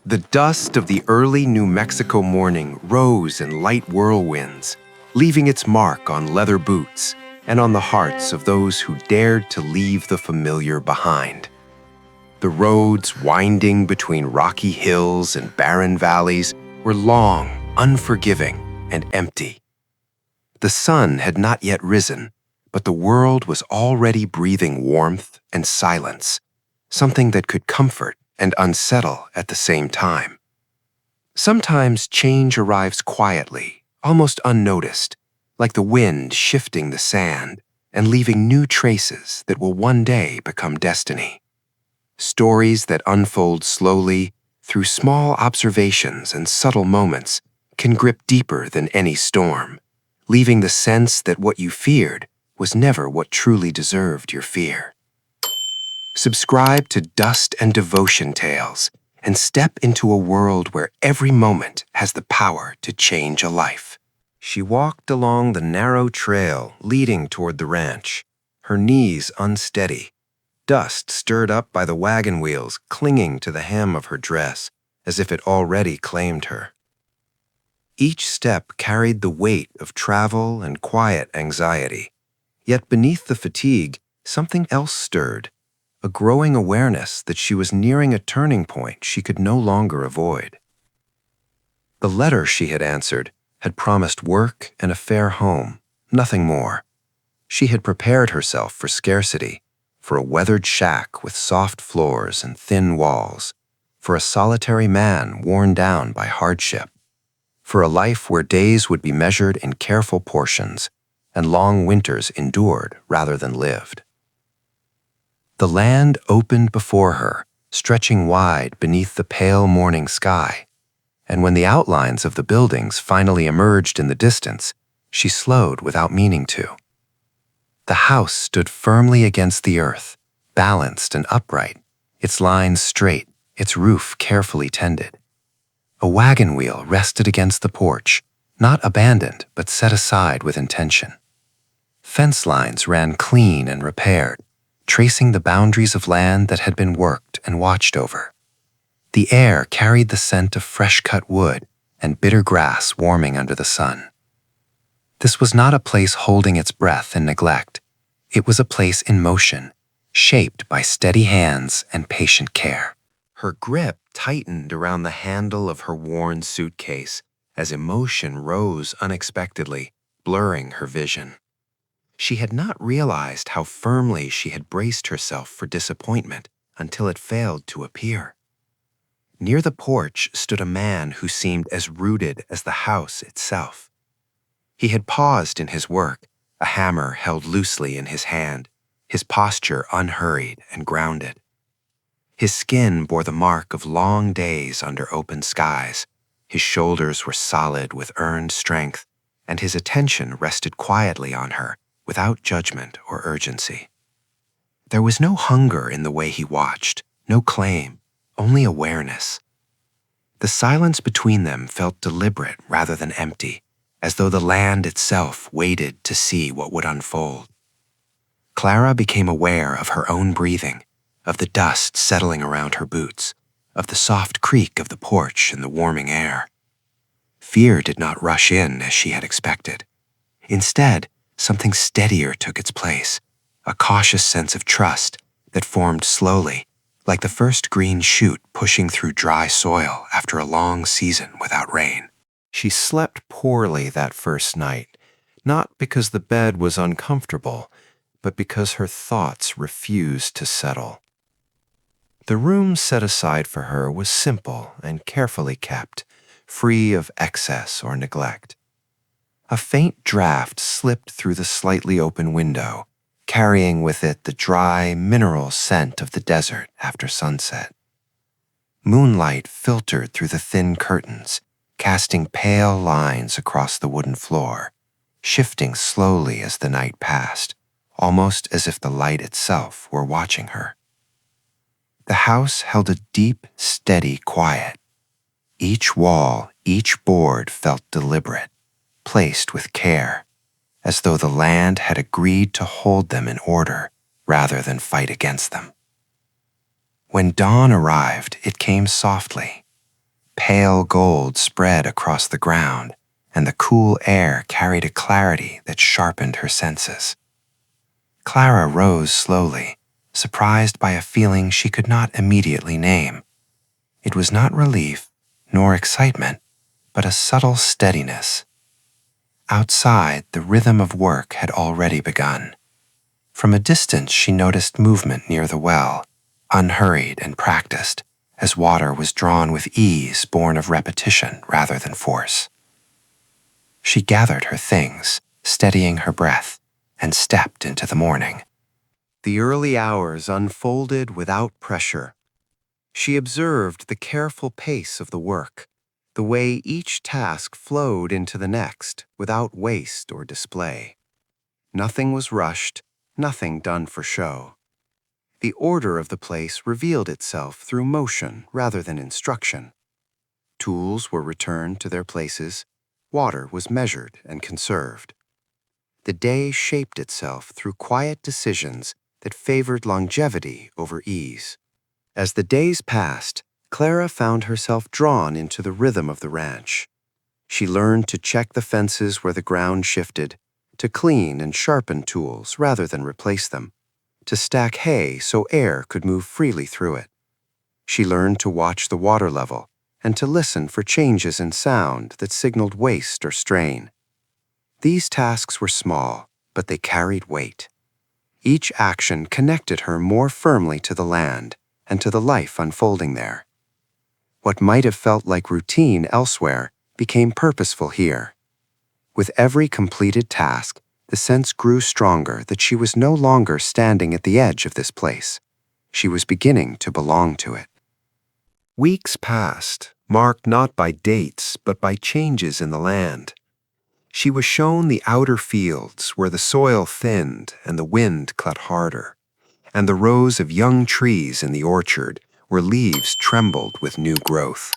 The dust of the early New Mexico morning rose in light whirlwinds, leaving its mark on leather boots and on the hearts of those who dared to leave the familiar behind. The roads winding between rocky hills and barren valleys were long, unforgiving, and empty. The sun had not yet risen, but the world was already breathing warmth and silence, something that could comfort and unsettle at the same time. Sometimes change arrives quietly, almost unnoticed, like the wind shifting the sand and leaving new traces that will one day become destiny. Stories that unfold slowly through small observations and subtle moments can grip deeper than any storm, leaving the sense that what you feared was never what truly deserved your fear. Subscribe to Dust and Devotion Tales and step into a world where every moment has the power to change a life. She walked along the narrow trail leading toward the ranch, her knees unsteady, dust stirred up by the wagon wheels clinging to the hem of her dress as if it already claimed her. Each step carried the weight of travel and quiet anxiety, yet beneath the fatigue, something else stirred, a growing awareness that she was nearing a turning point she could no longer avoid. The letter she had answered had promised work and a fair home, nothing more. She had prepared herself for scarcity, for a weathered shack with soft floors and thin walls, for a solitary man worn down by hardship, for a life where days would be measured in careful portions and long winters endured rather than lived. The land opened before her, stretching wide beneath the pale morning sky, and when the outlines of the buildings finally emerged in the distance, she slowed without meaning to. The house stood firmly against the earth, balanced and upright, its lines straight, its roof carefully tended. A wagon wheel rested against the porch, not abandoned but set aside with intention. Fence lines ran clean and repaired, tracing the boundaries of land that had been worked and watched over. The air carried the scent of fresh-cut wood and bitter grass warming under the sun. This was not a place holding its breath in neglect. It was a place in motion, shaped by steady hands and patient care. Her grip tightened around the handle of her worn suitcase as emotion rose unexpectedly, blurring her vision. She had not realized how firmly she had braced herself for disappointment until it failed to appear. Near the porch stood a man who seemed as rooted as the house itself. He had paused in his work, a hammer held loosely in his hand, his posture unhurried and grounded. His skin bore the mark of long days under open skies. His shoulders were solid with earned strength, and his attention rested quietly on her, without judgment or urgency. There was no hunger in the way he watched, no claim, only awareness. The silence between them felt deliberate rather than empty, as though the land itself waited to see what would unfold. Clara became aware of her own breathing, of the dust settling around her boots, of the soft creak of the porch in the warming air. Fear did not rush in as she had expected. Instead, something steadier took its place, a cautious sense of trust that formed slowly, like the first green shoot pushing through dry soil after a long season without rain. She slept poorly that first night, not because the bed was uncomfortable, but because her thoughts refused to settle. The room set aside for her was simple and carefully kept, free of excess or neglect. A faint draft slipped through the slightly open window, carrying with it the dry, mineral scent of the desert after sunset. Moonlight filtered through the thin curtains, casting pale lines across the wooden floor, shifting slowly as the night passed, almost as if the light itself were watching her. The house held a deep, steady quiet. Each wall, each board felt deliberate, placed with care, as though the land had agreed to hold them in order rather than fight against them. When dawn arrived, it came softly, pale gold spread across the ground, and the cool air carried a clarity that sharpened her senses. Clara rose slowly, surprised by a feeling she could not immediately name. It was not relief nor excitement, but a subtle steadiness. Outside, the rhythm of work had already begun. From a distance, she noticed movement near the well, unhurried and practiced, as water was drawn with ease born of repetition rather than force. She gathered her things, steadying her breath, and stepped into the morning. The early hours unfolded without pressure. She observed the careful pace of the work, the way each task flowed into the next without waste or display. Nothing was rushed, nothing done for show. The order of the place revealed itself through motion rather than instruction. Tools were returned to their places, water was measured and conserved. The day shaped itself through quiet decisions that favored longevity over ease. As the days passed, Clara found herself drawn into the rhythm of the ranch. She learned to check the fences where the ground shifted, to clean and sharpen tools rather than replace them, to stack hay so air could move freely through it. She learned to watch the water level and to listen for changes in sound that signaled waste or strain. These tasks were small, but they carried weight. Each action connected her more firmly to the land and to the life unfolding there. What might have felt like routine elsewhere became purposeful here. With every completed task, the sense grew stronger that she was no longer standing at the edge of this place. She was beginning to belong to it. Weeks passed, marked not by dates but by changes in the land. She was shown the outer fields where the soil thinned and the wind cut harder, and the rows of young trees in the orchard where leaves trembled with new growth.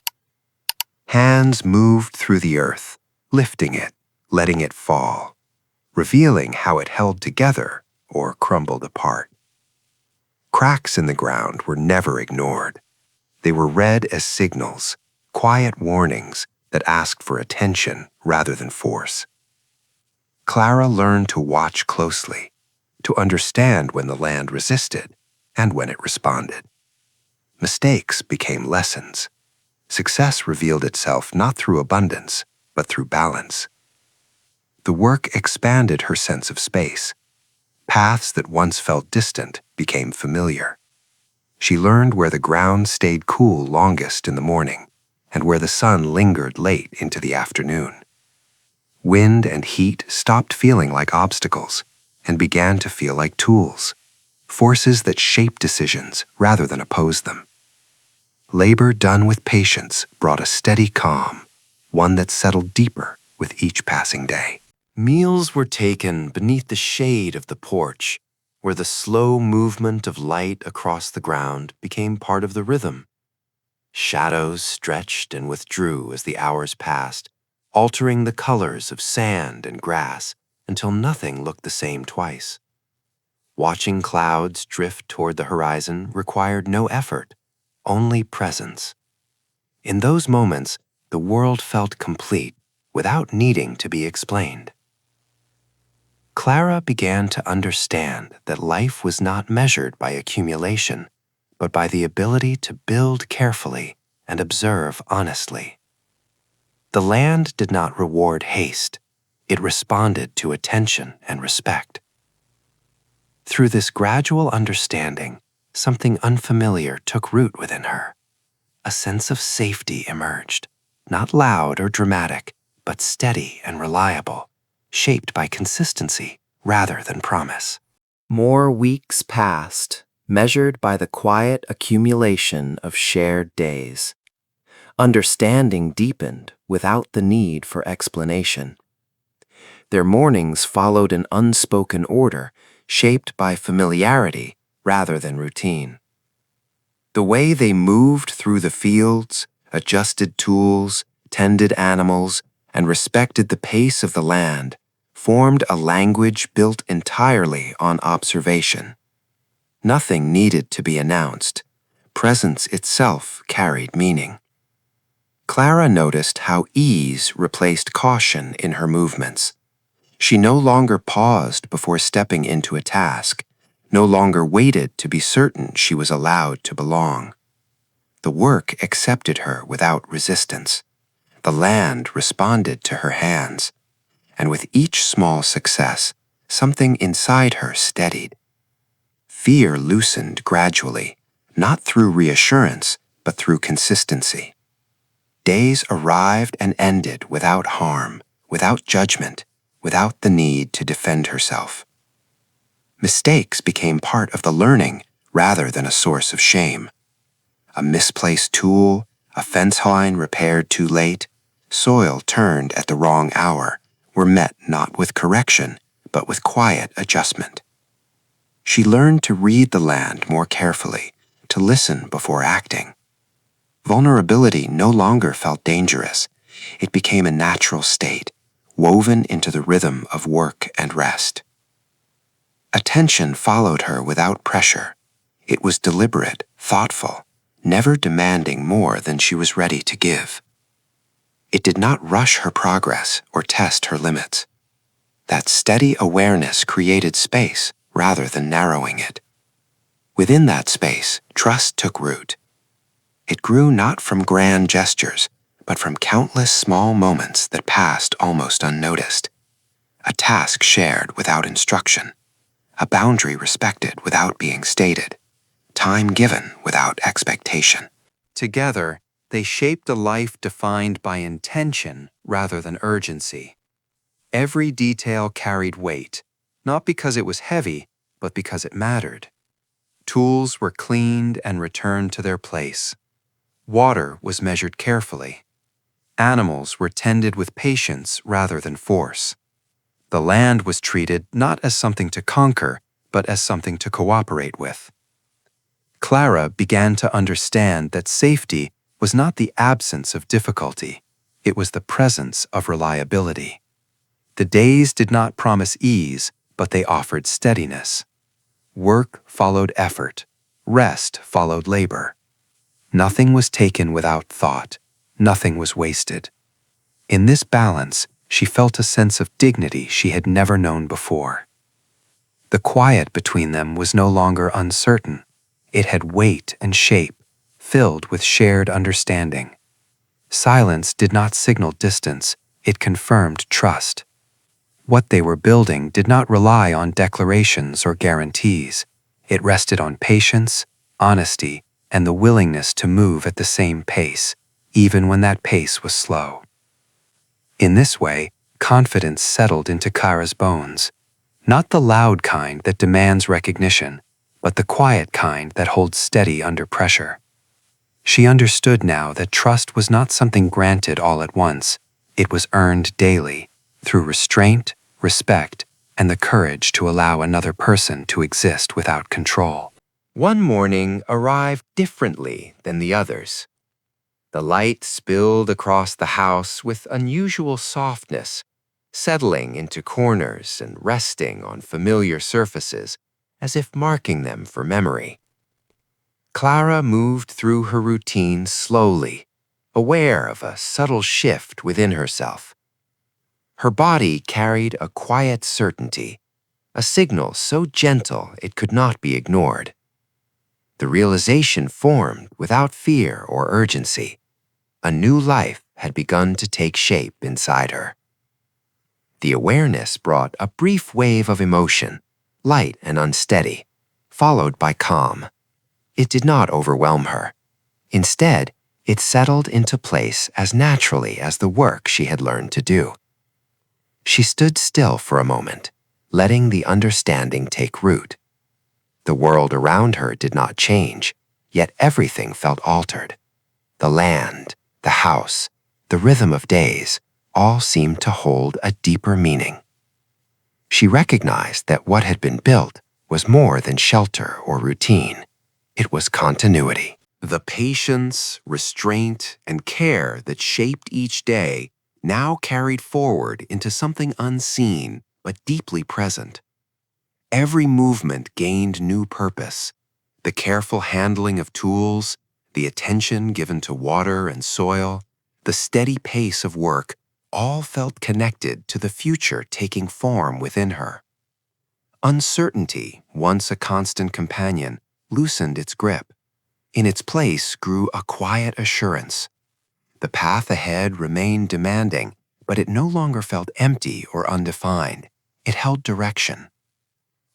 Hands moved through the earth, lifting it, letting it fall, revealing how it held together or crumbled apart. Cracks in the ground were never ignored. They were read as signals, quiet warnings that asked for attention rather than force. Clara learned to watch closely, to understand when the land resisted and when it responded. Mistakes became lessons. Success revealed itself not through abundance, but through balance. The work expanded her sense of space. Paths that once felt distant became familiar. She learned where the ground stayed cool longest in the morning and where the sun lingered late into the afternoon. Wind and heat stopped feeling like obstacles and began to feel like tools, forces that shaped decisions rather than oppose them. Labor done with patience brought a steady calm, one that settled deeper with each passing day. Meals were taken beneath the shade of the porch, where the slow movement of light across the ground became part of the rhythm. Shadows stretched and withdrew as the hours passed, altering the colors of sand and grass until nothing looked the same twice. Watching clouds drift toward the horizon required no effort, only presence. In those moments, the world felt complete without needing to be explained. Clara began to understand that life was not measured by accumulation, but by the ability to build carefully and observe honestly. The land did not reward haste. It responded to attention and respect. Through this gradual understanding, something unfamiliar took root within her. A sense of safety emerged, not loud or dramatic, but steady and reliable, shaped by consistency rather than promise. More weeks passed, measured by the quiet accumulation of shared days. Understanding deepened without the need for explanation. Their mornings followed an unspoken order, shaped by familiarity rather than routine. The way they moved through the fields, adjusted tools, tended animals, and respected the pace of the land formed a language built entirely on observation. Nothing needed to be announced. Presence itself carried meaning. Clara noticed how ease replaced caution in her movements. She no longer paused before stepping into a task, no longer waited to be certain she was allowed to belong. The work accepted her without resistance. The land responded to her hands, and with each small success, something inside her steadied. Fear loosened gradually, not through reassurance, but through consistency. Days arrived and ended without harm, without judgment, without the need to defend herself. Mistakes became part of the learning rather than a source of shame. A misplaced tool, a fence line repaired too late, soil turned at the wrong hour, were met not with correction, but with quiet adjustment. She learned to read the land more carefully, to listen before acting. Vulnerability no longer felt dangerous. It became a natural state, woven into the rhythm of work and rest. Attention followed her without pressure. It was deliberate, thoughtful, never demanding more than she was ready to give. It did not rush her progress or test her limits. That steady awareness created space rather than narrowing it. Within that space, trust took root. It grew not from grand gestures, but from countless small moments that passed almost unnoticed. A task shared without instruction, a boundary respected without being stated, time given without expectation. Together, they shaped a life defined by intention rather than urgency. Every detail carried weight, not because it was heavy, but because it mattered. Tools were cleaned and returned to their place. Water was measured carefully. Animals were tended with patience rather than force. The land was treated not as something to conquer, but as something to cooperate with. Clara began to understand that safety was not the absence of difficulty, it was the presence of reliability. The days did not promise ease, but they offered steadiness. Work followed effort, rest followed labor. Nothing was taken without thought, nothing was wasted. In this balance, she felt a sense of dignity she had never known before. The quiet between them was no longer uncertain. It had weight and shape, filled with shared understanding. Silence did not signal distance, it confirmed trust. What they were building did not rely on declarations or guarantees. It rested on patience, honesty, and the willingness to move at the same pace, even when that pace was slow. In this way, confidence settled into Clara's bones, not the loud kind that demands recognition, but the quiet kind that holds steady under pressure. She understood now that trust was not something granted all at once, it was earned daily, through restraint, respect, and the courage to allow another person to exist without control. One morning arrived differently than the others. The light spilled across the house with unusual softness, settling into corners and resting on familiar surfaces, as if marking them for memory. Clara moved through her routine slowly, aware of a subtle shift within herself. Her body carried a quiet certainty, a signal so gentle it could not be ignored. The realization formed without fear or urgency. A new life had begun to take shape inside her. The awareness brought a brief wave of emotion, light and unsteady, followed by calm. It did not overwhelm her. Instead, it settled into place as naturally as the work she had learned to do. She stood still for a moment, letting the understanding take root. The world around her did not change, yet everything felt altered. The land, the house, the rhythm of days, all seemed to hold a deeper meaning. She recognized that what had been built was more than shelter or routine. It was continuity. The patience, restraint, and care that shaped each day now carried forward into something unseen but deeply present. Every movement gained new purpose. The careful handling of tools, the attention given to water and soil, the steady pace of work, all felt connected to the future taking form within her. Uncertainty, once a constant companion, loosened its grip. In its place grew a quiet assurance. The path ahead remained demanding, but it no longer felt empty or undefined. It held direction.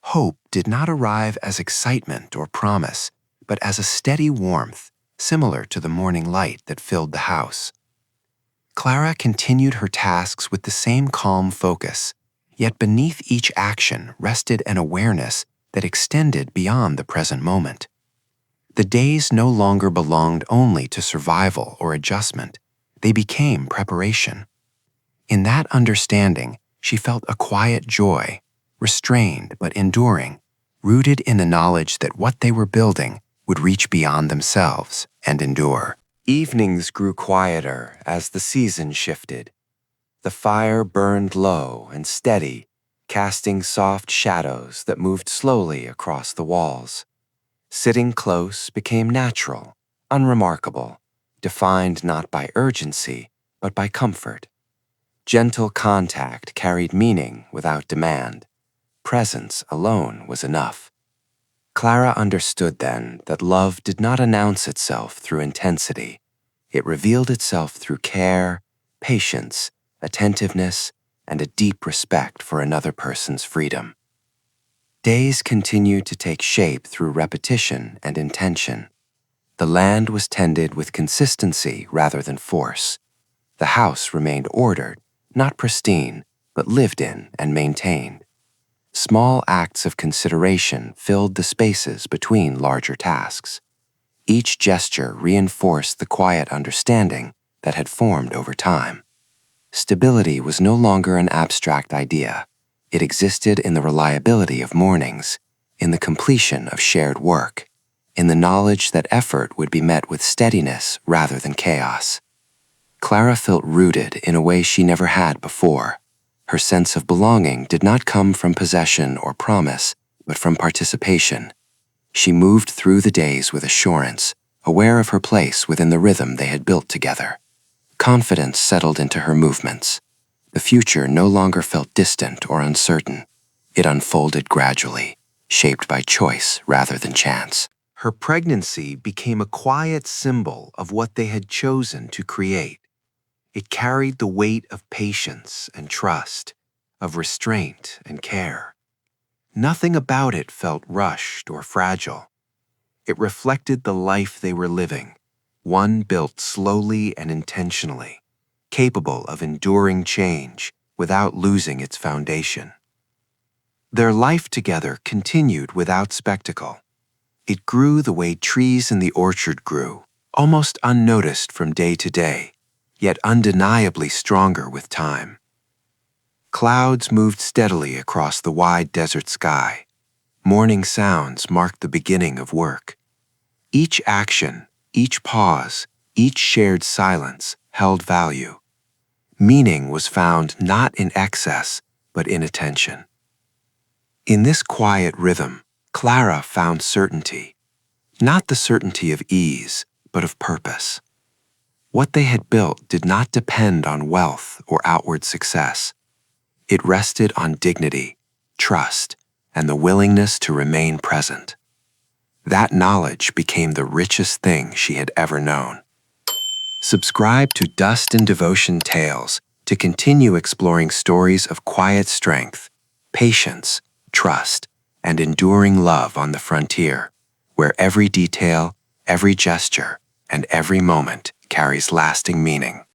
Hope did not arrive as excitement or promise, but as a steady warmth, similar to the morning light that filled the house. Clara continued her tasks with the same calm focus, yet beneath each action rested an awareness that extended beyond the present moment. The days no longer belonged only to survival or adjustment. They became preparation. In that understanding, she felt a quiet joy, restrained but enduring, rooted in the knowledge that what they were building would reach beyond themselves and endure. Evenings grew quieter as the season shifted. The fire burned low and steady, casting soft shadows that moved slowly across the walls. Sitting close became natural, unremarkable, defined not by urgency, but by comfort. Gentle contact carried meaning without demand. Presence alone was enough. Clara understood then that love did not announce itself through intensity. It revealed itself through care, patience, attentiveness, and a deep respect for another person's freedom. Days continued to take shape through repetition and intention. The land was tended with consistency rather than force. The house remained ordered, not pristine, but lived in and maintained. Small acts of consideration filled the spaces between larger tasks. Each gesture reinforced the quiet understanding that had formed over time. Stability was no longer an abstract idea. It existed in the reliability of mornings, in the completion of shared work, in the knowledge that effort would be met with steadiness rather than chaos. Clara felt rooted in a way she never had before. Her sense of belonging did not come from possession or promise, but from participation. She moved through the days with assurance, aware of her place within the rhythm they had built together. Confidence settled into her movements. The future no longer felt distant or uncertain. It unfolded gradually, shaped by choice rather than chance. Her pregnancy became a quiet symbol of what they had chosen to create. It carried the weight of patience and trust, of restraint and care. Nothing about it felt rushed or fragile. It reflected the life they were living, one built slowly and intentionally, capable of enduring change without losing its foundation. Their life together continued without spectacle. It grew the way trees in the orchard grew, almost unnoticed from day to day, yet undeniably stronger with time. Clouds moved steadily across the wide desert sky. Morning sounds marked the beginning of work. Each action, each pause, each shared silence held value. Meaning was found not in excess, but in attention. In this quiet rhythm, Clara found certainty, not the certainty of ease, but of purpose. What they had built did not depend on wealth or outward success. It rested on dignity, trust, and the willingness to remain present. That knowledge became the richest thing she had ever known. Subscribe to Dust and Devotion Tales to continue exploring stories of quiet strength, patience, trust, and enduring love on the frontier, where every detail, every gesture, and every moment carries lasting meaning.